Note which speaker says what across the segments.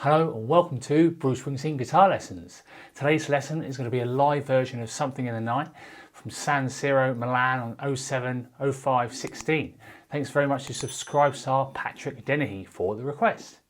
Speaker 1: Hello and welcome to Bruce Springsteen Guitar Lessons. Today's lesson is going to be a live version of Something in the Night from San Siro, Milan on 07/05/16. Thanks very much to subscribe star Patrick Dennehy for the request.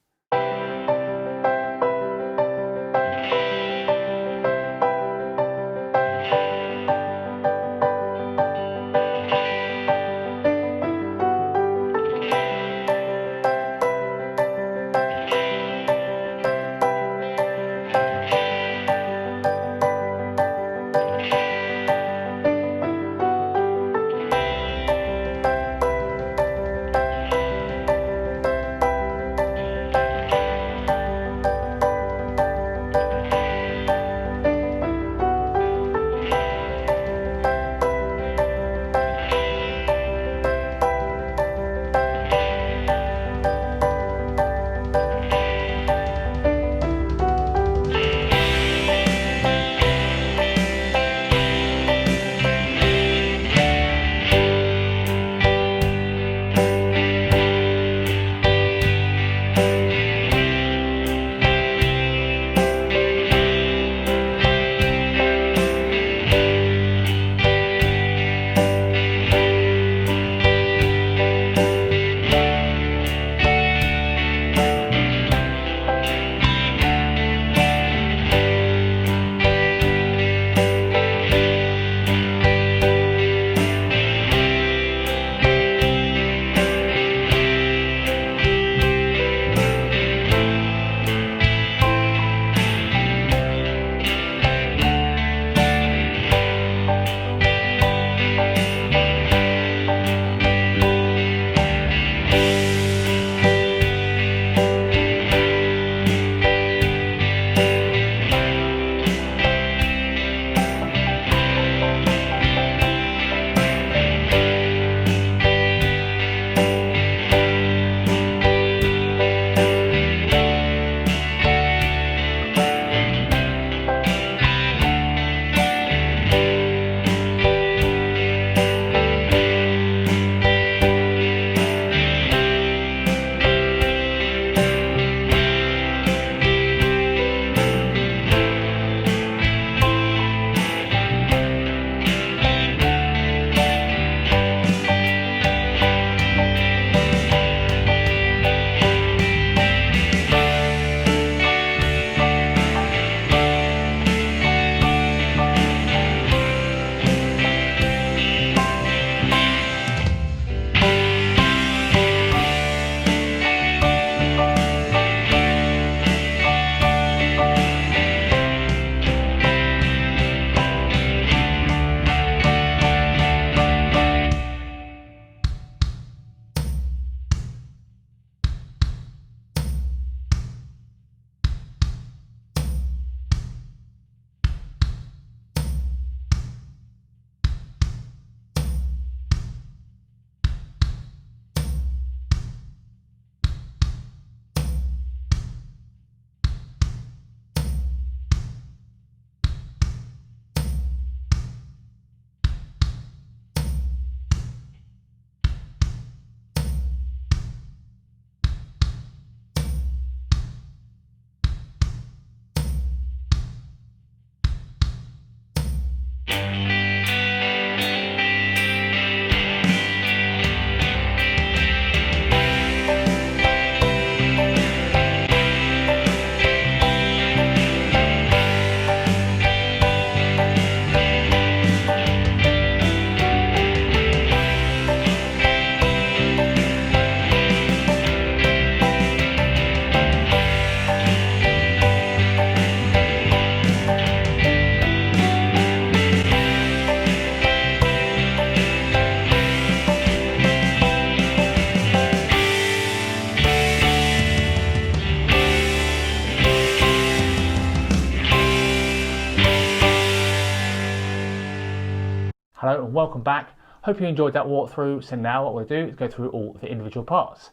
Speaker 1: Hello and welcome back. Hope you enjoyed that walkthrough. So now what we'll do is go through all the individual parts.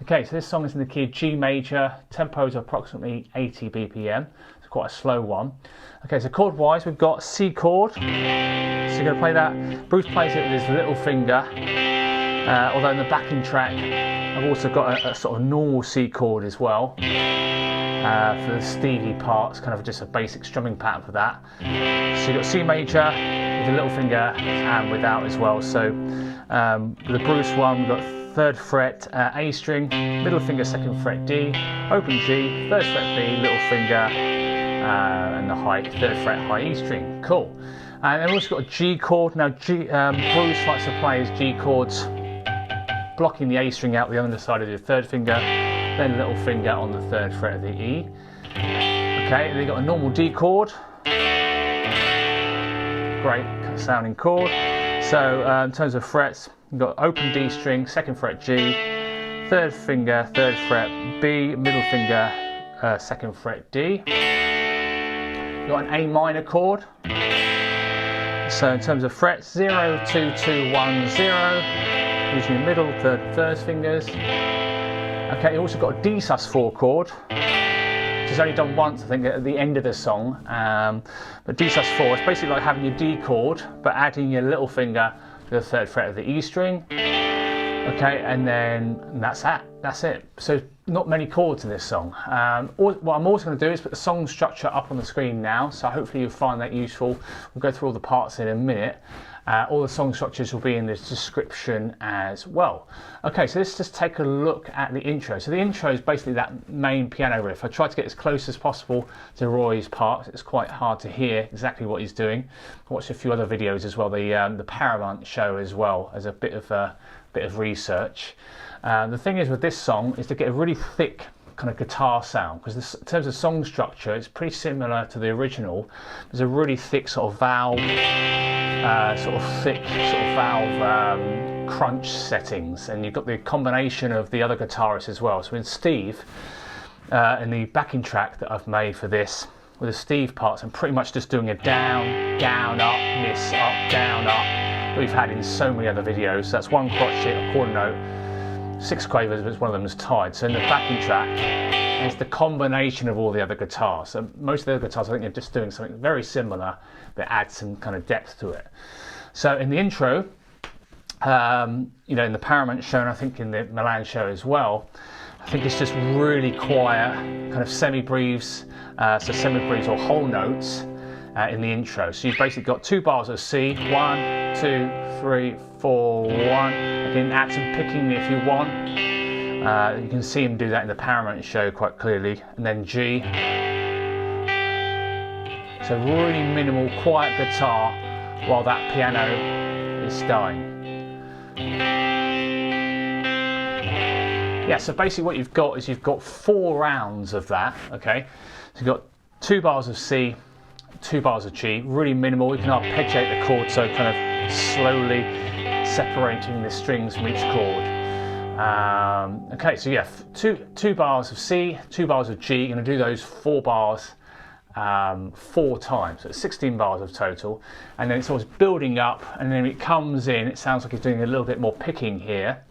Speaker 1: Okay, so this song is in the key of G major, tempo is approximately 80 BPM. It's quite a slow one. Okay, so chord wise we've got C chord. So you're going to play that. Bruce plays it with his little finger. Although in the backing track I've also got a sort of normal C chord as well. for the Stevie parts, kind of just a basic strumming pattern for that. So you've got C major with the little finger and without as well. So the Bruce one, we've got 3rd fret A string, middle finger 2nd fret D, open G, 1st fret B, little finger, and the high 3rd fret high E string. Cool. And then we've also got a G chord. Now Bruce likes to play his G chords, blocking the A string out the underside of your 3rd finger, then little finger on the 3rd fret of the E. Okay, and then you've got a normal D chord. Great sounding chord. So in terms of frets, you've got open D string, 2nd fret G, 3rd finger, 3rd fret B, middle finger, 2nd fret D. You've got an A minor chord. So in terms of frets, 0, 2, 2, 1, 0, using the middle, 3rd and 1st fingers. Okay, you also got a D sus4 chord, which is only done once, I think, at the end of the song. But D sus4 is basically like having your D chord, but adding your little finger to the 3rd fret of the E string. Okay, and then that's it. So not many chords in this song. What I'm also going to do is put the song structure up on the screen now, so hopefully you'll find that useful. We'll go through all the parts in a minute. All the song structures will be in the description as well. Okay, so let's just take a look at the intro. So the intro is basically that main piano riff. I tried to get as close as possible to Roy's part. It's quite hard to hear exactly what he's doing. I watched a few other videos as well, the Paramount show as well, as a bit of research. The thing is with this song is to get a really thick kind of guitar sound, because in terms of song structure it's pretty similar to the original. There's a really thick sort of valve crunch settings, and you've got the combination of the other guitarists as well. So in Steve, in the backing track that I've made for this, with the Steve parts, I'm pretty much just doing a down, down, up, miss, up, down, up, that we've had in so many other videos. So that's one crotchet, a quarter note, 6 quavers, but one of them is tied. So in the backing track, it's the combination of all the other guitars. So most of the other guitars, I think, are just doing something very similar, but add some kind of depth to it. So in the intro, you know, in the Paramount show, and I think in the Milan show as well, I think it's just really quiet, kind of semi-breathes, so semi-breathes or whole notes in the intro. So you've basically got 2 bars of C, 1, 2, 3, 4, 1. You can add some picking if you want. You can see him do that in the Paramount show quite clearly. And then G. So really minimal, quiet guitar while that piano is starting. Yeah, so basically what you've got is you've got 4 rounds of that, okay? So you've got 2 bars of C, 2 bars of G, really minimal. You can arpeggiate the chord, so kind of slowly separating the strings from each chord. Okay, so yeah, two bars of C, 2 bars of G. You're going to do those 4 bars 4 times, so it's 16 bars of total, and then it's always building up, and then it comes in, it sounds like it's doing a little bit more picking here.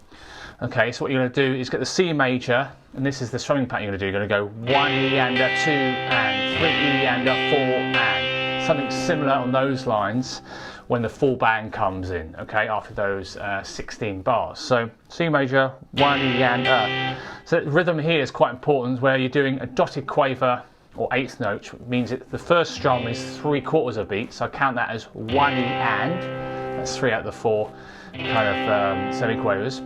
Speaker 1: Okay, so what you're going to do is get the C major, and this is the strumming pattern you're going to do. You're going to go 1 E and a 2 and 3 E and a 4 and something similar on those lines when the full band comes in, okay, after those 16 bars. So C major, 1 E and a. So the rhythm here is quite important, where you're doing a dotted quaver or 8th note, which means that the first strum is 3/4 of beat, so I count that as 1 E and, that's 3 out of the 4 kind of semi-quavers.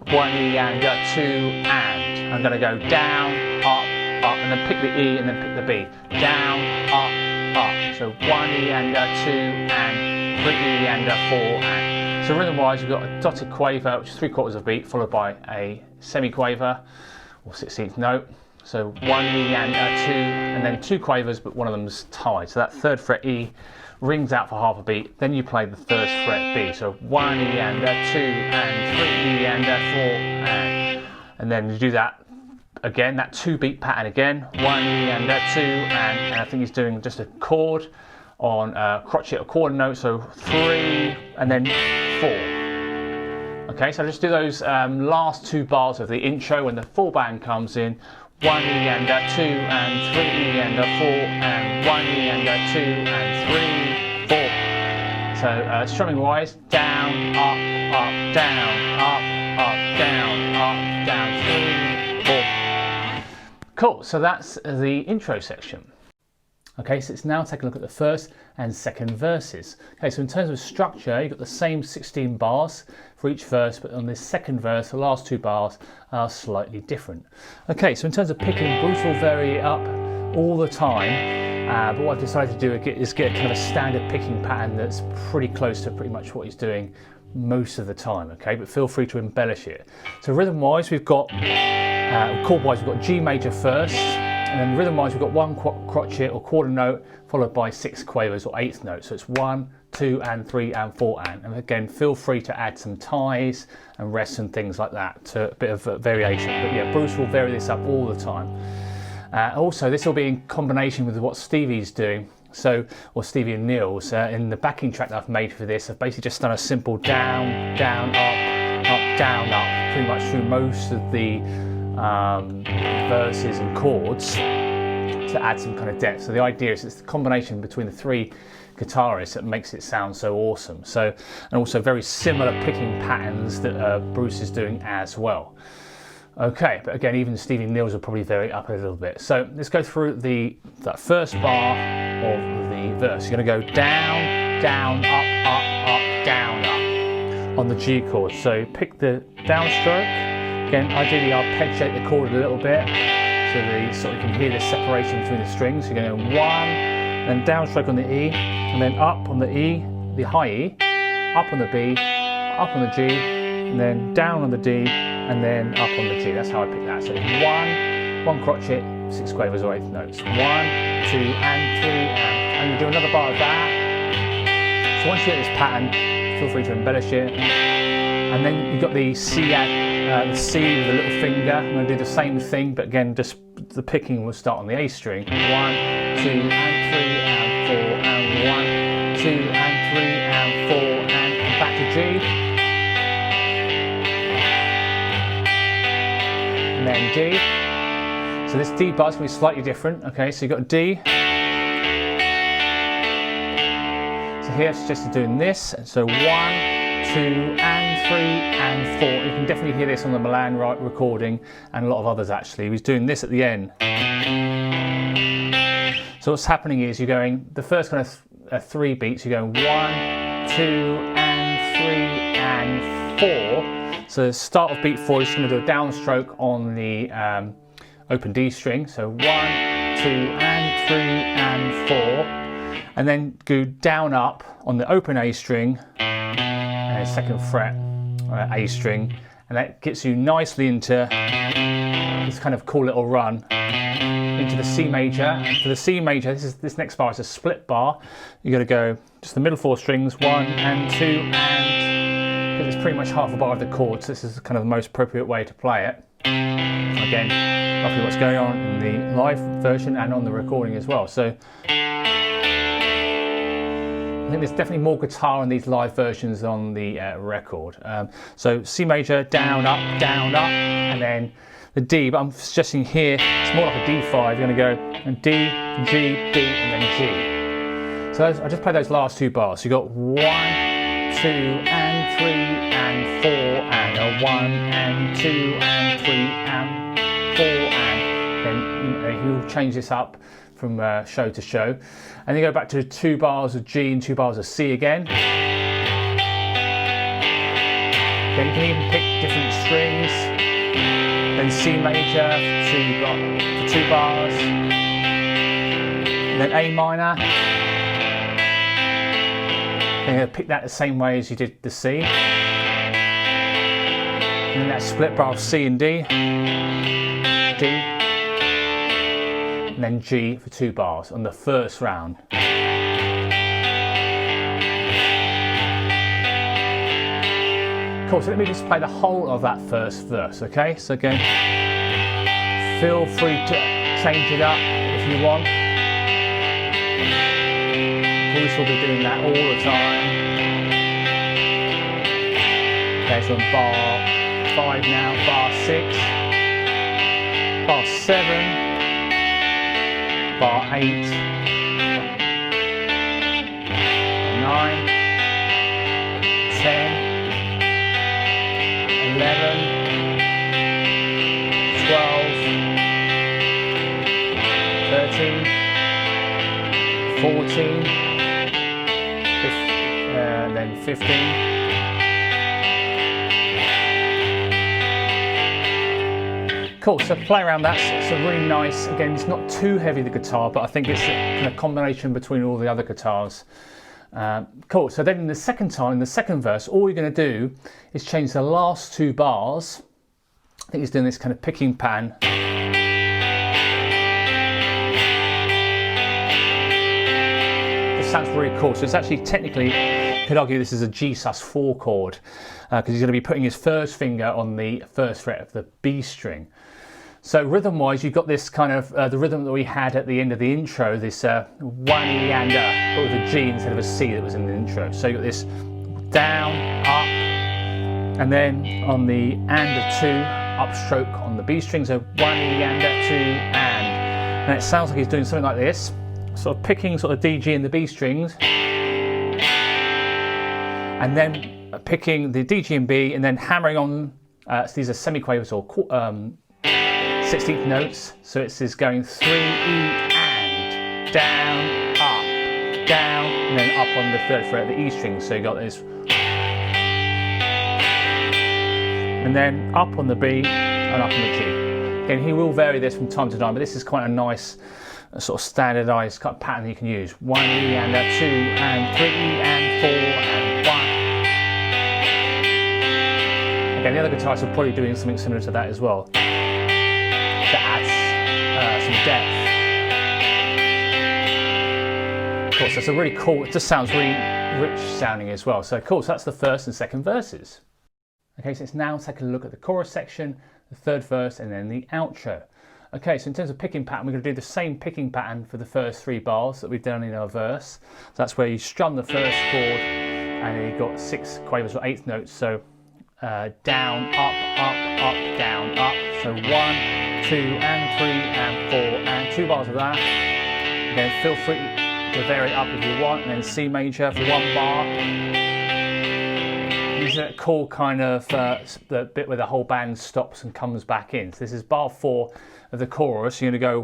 Speaker 1: 1 E and a 2 and. I'm going to go down, up, up, and then pick the E and then pick the B. Down, up, up. So 1 E and a 2 and, 3 E and a 4 and. So rhythm-wise, you've got a dotted quaver, which is 3/4 of beat, followed by a semi-quaver or 16th note. So 1 E and a 2, and then 2 quavers, but one of them's tied. So that 3rd fret E rings out for half a beat. Then you play the 1st fret B. So 1 E and a 2 and 3 E and a 4 and then you do that again, that 2-beat pattern again. 1 E and a 2 and I think he's doing just a chord on a crotchet or quarter note. So 3 and then 4. Okay, so just do those last 2 bars of the intro when the full band comes in. 1 E and a 2 and 3 E and a 4 and 1 E and a 2 and 3, 4. So strumming wise, down, up, up, down, up, up, down, 3, 4. Cool, so that's the intro section. Okay, so let's now take a look at the first and second verses. Okay, so in terms of structure, you've got the same 16 bars for each verse, but on this second verse, the last 2 bars are slightly different. Okay, so in terms of picking, Bruce will vary it up all the time, but what I've decided to do is get kind of a standard picking pattern that's pretty close to pretty much what he's doing most of the time, okay, but feel free to embellish it. So rhythm-wise, we've got, chord-wise, we've got G major first, and then rhythm-wise, we've got 1 crotchet or quarter note followed by 6 quavers or 8th notes. So it's 1, 2, and 3, and 4, and. And again, feel free to add some ties and rests and things like that to a bit of variation. But yeah, Bruce will vary this up all the time. Also, this will be in combination with what Stevie's doing. So, or Stevie and Neil's. In the backing track that I've made for this, I've basically just done a simple down, down, up, down, up, pretty much through most of the verses and chords to add some kind of depth. So the idea is it's the combination between the 3 guitarists that makes it sound so awesome. So, and also very similar picking patterns that Bruce is doing as well. Okay, but again, even Stevie and Neil's will probably vary it up a little bit. So let's go through that first bar of the verse. You're going to go down, down, up, down, up on the G chord. So pick the downstroke. Again, ideally I'll pedicate the chord a little bit so you can hear the separation between the strings. You're going 1, then downstroke on the E, and then up on the E, the high E, up on the B, up on the G, and then down on the D, and then up on the G. That's how I pick that. So 1 crotchet, 6 quavers or 8th notes. 1, 2, and 3, and we do another bar of that. So once you get this pattern, feel free to embellish it. And then you've got the C with the little finger. I'm going to do the same thing, but again, just the picking will start on the A string. 1, 2, and 3, and 4, and 1, 2, and 3, and 4, and back to G. And then D. So this D bar is going to be slightly different. Okay, so you've got D. So here I've suggested doing this. So 1, 2, and 3, and 4. You can definitely hear this on the Milan recording and a lot of others actually. He's doing this at the end. So what's happening is you're going, the first kind of 3 beats, you're going 1, 2, and 3, and 4. So the start of beat 4, you're just going to do a downstroke on the open D string. So 1, 2, and 3, and 4. And then go down up on the open A string, and 2nd fret, A string. And that gets you nicely into this kind of cool little run into the C major. And for the C major, this next bar is a split bar. You're going to go just the middle 4 strings, 1 and 2, and because it's pretty much half a bar of the chords. This is kind of the most appropriate way to play it. Again, roughly what's going on in the live version and on the recording as well. So I think there's definitely more guitar in these live versions on the record. So C major, down, up, and then the D, but I'm suggesting here it's more like a D5. You're going to go and D, G, D, and then G. So I just played those last 2 bars. So you've got 1, 2, and 3, and 4, and a 1, and 2, and 3, and 4, and then he'll change this up from show to show. And then go back to 2 bars of G and 2 bars of C again. Then you can even pick different strings. Then C major for 2 bars. And then A minor. Then you're going to pick that the same way as you did the C. And then that split bar of C and D. D. And then G for 2 bars on the first round. Cool, so let me just play the whole of that first verse, okay? So again, feel free to change it up if you want. Bruce will be doing that all the time. Okay, so on bar 5 now, bar 6, bar 7, bar 8, 9, 10, 11, 12, 13, 14, then 15. Cool, so play around that. It's a really nice, again, it's not too heavy, the guitar, but I think it's a kind of combination between all the other guitars. Cool, so then in the second time, in the second verse, all you're going to do is change the last 2 bars. I think he's doing this kind of picking pattern. This sounds really cool. So it's actually technically, you could argue this is a G sus4 chord, because he's going to be putting his first finger on the first fret of the B string. So rhythm-wise, you've got this kind of, the rhythm that we had at the end of the intro, this 1 E and but with a G instead of a C that was in the intro. So you've got this down, up, and then on the and of 2, upstroke on the B string, so 1 E and 2 and it sounds like he's doing something like this, sort of picking sort of D, G and the B strings, and then picking the D, G and B, and then hammering on, so these are semiquavers or 16th notes, so it's going 3 E and down, up, down, and then up on the 3rd fret of the E string, so you got this, and then up on the B and up on the G. Again, he will vary this from time to time, but this is quite a nice sort of standardised kind of pattern you can use. 1 E and 2 and 3 E and 4 and 1. Again, the other guitarists are probably doing something similar to that as well. That adds some depth. Of course, that's a really cool, it just sounds really rich sounding as well. So cool, so that's the first and second verses. Okay, so let's now take a look at the chorus section, the 3rd verse, and then the outro. Okay, so in terms of picking pattern, we're going to do the same picking pattern for the first 3 bars that we've done in our verse. So that's where you strum the first chord, and then you've got 6 quavers or 8th notes. So down, up, up, up, down, up. So 1, 2 and 3 and 4 and 2 bars of that. Again, feel free to vary up if you want, and then C major for 1 bar. These are cool kind of the bit where the whole band stops and comes back in. So this is bar 4 of the chorus. You're going to go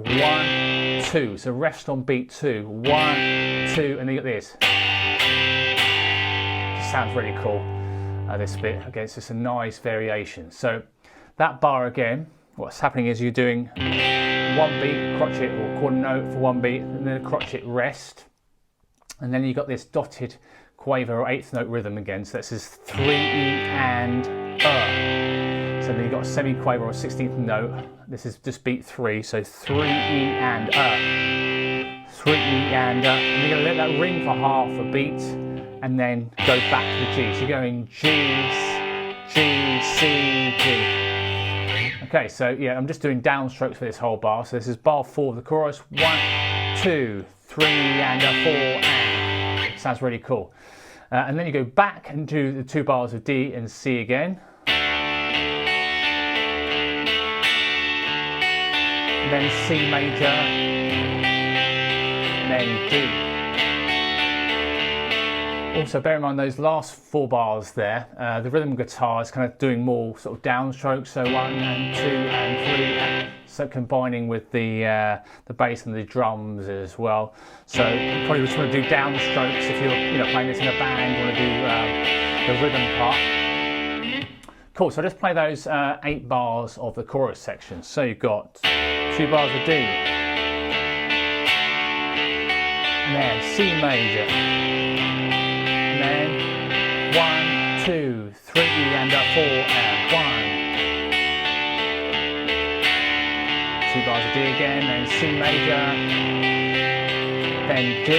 Speaker 1: 1, 2. So rest on beat 2. 1, 2, and then you got this. It sounds really cool. This bit, again, it's just a nice variation. So that bar again, what's happening is you're doing 1 beat, crotchet or quarter note for 1 beat, and then a crotchet rest, and then you've got this dotted quaver or 8th note rhythm again. So this is 3 E and So then you've got a semi-quaver or 16th note. This is just beat 3, so 3 E and 3 E and and you're going to let that ring for half a beat, and then go back to the G. So you're going G, G, C, G. Okay, so yeah, I'm just doing downstrokes for this whole bar. So this is bar 4 of the chorus. 1, 2, 3 and 4 and. Sounds really cool. And then you go back and do the 2 bars of D and C again. And then C major, and then D. Also bear in mind those last 4 bars there, the rhythm guitar is kind of doing more sort of downstrokes, so 1 and 2 and 3, and so combining with the bass and the drums as well. So you probably just want to do downstrokes if you're playing this in a band, you want to do the rhythm part. Cool, so let's play those 8 bars of the chorus section. So you've got 2 bars of D, and then C major, and then 1, 2, 3 and 4 and 1. 2 bars of D again, then C major, then D.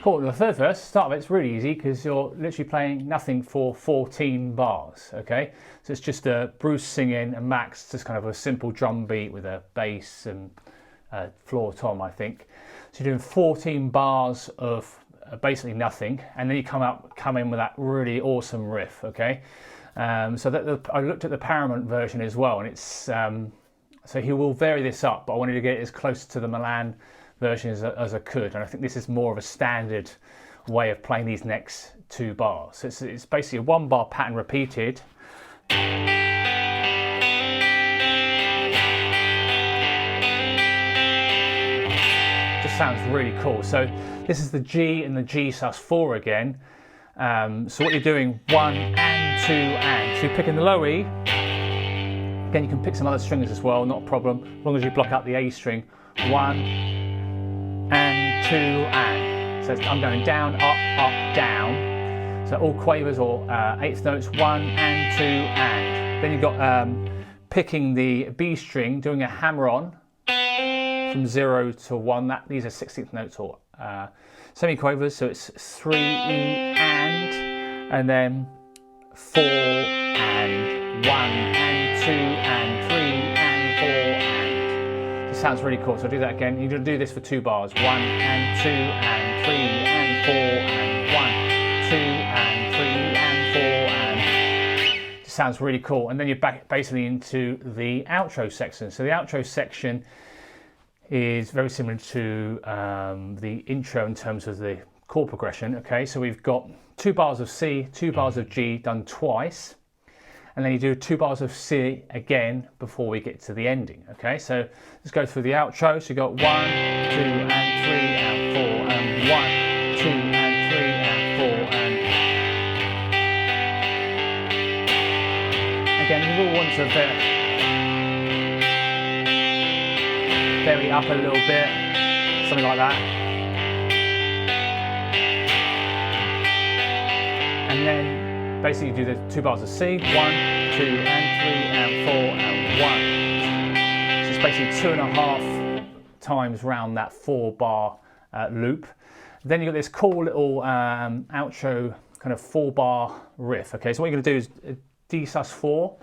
Speaker 1: Cool, the 3rd verse, start of it's really easy because you're literally playing nothing for 14 bars, okay? So it's just Bruce singing and Max, just kind of a simple drum beat with a bass and floor tom, I think. So you're doing 14 bars of basically nothing, and then you come in with that really awesome riff, okay? So I looked at the Paramount version as well, and it's so he will vary this up, but I wanted to get it as close to the Milan version as I could, and I think this is more of a standard way of playing these next 2 bars. So it's basically a 1 bar pattern repeated, just sounds really cool. So this is the G and the G sus4 again. So what you're doing, 1 and 2 and. So you're picking the low E. Again, you can pick some other strings as well, not a problem, as long as you block out the A string. 1 and 2 and. So I'm going down, up, down. So all quavers or eighth notes, 1 and 2 and. Then you've got picking the B string, doing a hammer on from 0 to 1. These are 16th notes or semi-quavers, so it's 3 E and then 4 and 1 and 2 and 3 and 4 and. It sounds really cool, so I'll do that again. You're going to do this for 2 bars. 1 and 2 and 3 and 4 and 1, 2 and 3 and 4 and. It sounds really cool. And then you're back basically into the outro section. So the outro section is very similar to the intro in terms of the chord progression. Okay, so we've got 2 bars of C, 2 bars of G done twice, and then you do 2 bars of C again before we get to the ending. Okay, so let's go through the outro. So you got 1, 2 and 3 and 4 and 1, 2 and 3 and 4 and. Again, you will want to vary up a little bit, something like that. And then basically you do the 2 bars of C, 1, 2 and 3 and 4 and 1. So it's basically 2.5 times round that 4-bar loop. Then you've got this cool little outro kind of 4-bar riff. Okay, so what you're going to do is D sus4,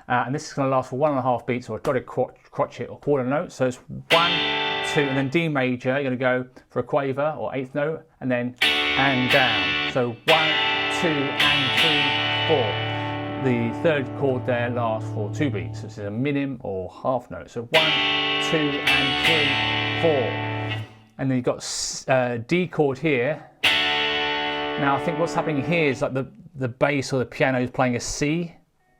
Speaker 1: and this is going to last for 1.5 beats or a dotted crotchet or quarter note. So it's 1, 2, and then D major. You're going to go for a quaver or 8th note, and then and down. So 1, 2 and 3, 4. The third chord there lasts for 2 beats. This is a minim or half note. So 1, 2 and 3, 4. And then you've got D chord here. Now I think what's happening here is like the bass or the piano is playing a C.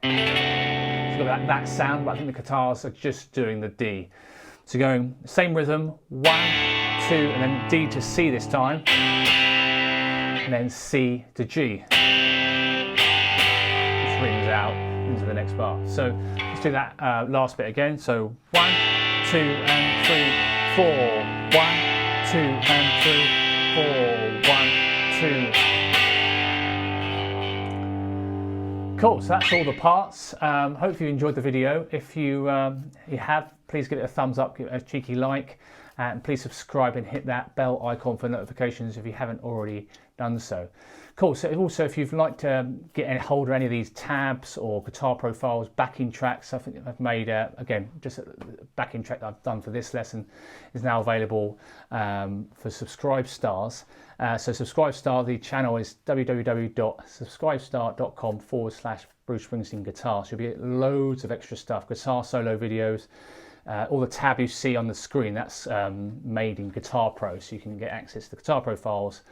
Speaker 1: It's got that sound, but I think the guitars are just doing the D. So going same rhythm, 1, 2, and then D to C this time, and then C to G, which rings out into the next bar. So let's do that last bit again. So 1, 2 and 3, 4, 1, 2 and 3, 4, 1, 2. Cool, so that's all the parts. Hope you enjoyed the video. If you have, please give it a thumbs up, give it a cheeky like, and please subscribe and hit that bell icon for notifications if you haven't already done so. Cool, so also if you'd like to get a hold of any of these tabs or guitar profiles, backing tracks, I think I've made, again, just a backing track that I've done for this lesson is now available for Subscribe Stars. So Subscribe Star, the channel is www.subscribestar.com/Bruce Springsteen Guitar. So you'll get loads of extra stuff, guitar solo videos, all the tab you see on the screen, that's made in Guitar Pro, so you can get access to the guitar profiles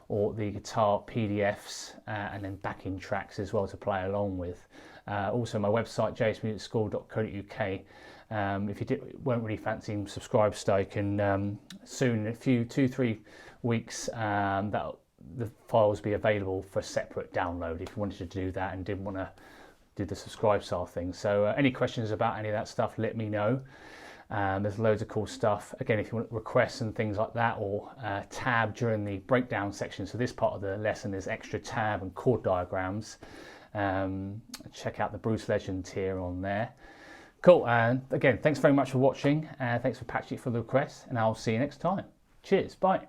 Speaker 1: or the guitar PDFs and then backing tracks as well to play along with. Also my website, jsmusicschool.co.uk. If you weren't really fancying Subscribe Star, you can soon, in a few 2-3 weeks, that the files be available for separate download if you wanted to do that and didn't want to do the Subscribe Star thing. So any questions about any of that stuff, let me know. There's loads of cool stuff. Again, if you want requests and things like that, or tab during the breakdown section, so this part of the lesson is extra tab and chord diagrams, check out the Bruce Legend tier on there. Cool, and again, thanks very much for watching, thanks for Patrick for the request, and I'll see you next time. Cheers, bye.